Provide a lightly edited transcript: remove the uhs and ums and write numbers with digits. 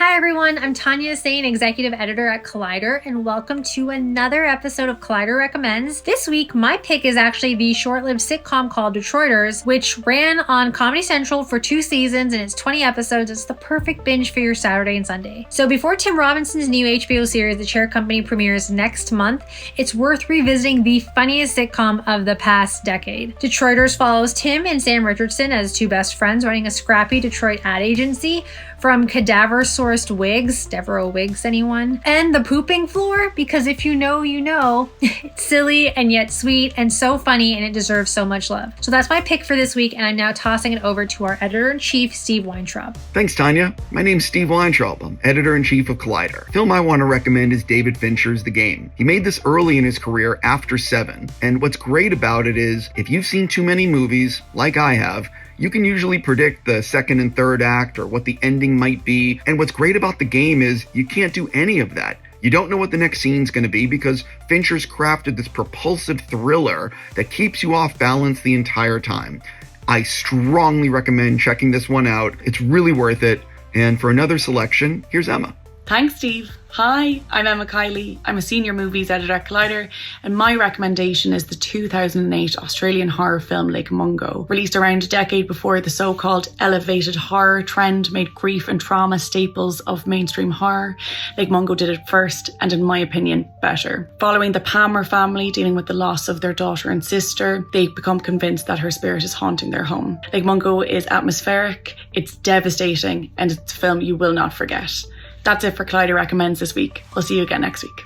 Hi everyone, I'm Tania, Hussain, Executive Editor at Collider, and welcome to another episode of Collider Recommends. This week, my pick is actually the short-lived sitcom called Detroiters, which ran on Comedy Central for 2 seasons and it's 20 episodes. It's the perfect binge for your Saturday and Sunday. So before Tim Robinson's new HBO series, The Chair Company, premieres next month, it's worth revisiting the funniest sitcom of the past decade. Detroiters follows Tim and Sam Richardson as 2 best friends running a scrappy Detroit ad agency. From cadaver-sourced wigs, Devereaux wigs, anyone? And the pooping floor, because if you know, you know. It's silly and yet sweet and so funny, and it deserves so much love. So that's my pick for this week, and I'm now tossing it over to our editor-in-chief, Steve Weintraub. Thanks, Tanya. My name's Steve Weintraub. I'm editor-in-chief of Collider. The film I want to recommend is David Fincher's The Game. He made this early in his career after Seven, and what's great about it is, if you've seen too many movies, like I have, you can usually predict the second and third act or what the ending might be. And what's great about The Game is you can't do any of that. You don't know what the next scene's going to be because Fincher's crafted this propulsive thriller that keeps you off balance the entire time. I strongly recommend checking this one out. It's really worth it. And for another selection, here's Emma. Thanks, Steve. Hi, I'm Emma Kiely. I'm a senior movies editor at Collider, and my recommendation is the 2008 Australian horror film Lake Mungo. Released around a decade before the so-called elevated horror trend made grief and trauma staples of mainstream horror, Lake Mungo did it first, and in my opinion, better. Following the Palmer family dealing with the loss of their daughter and sister, they become convinced that her spirit is haunting their home. Lake Mungo is atmospheric, it's devastating, and it's a film you will not forget. That's it for Collider Recommends this week. We'll see you again next week.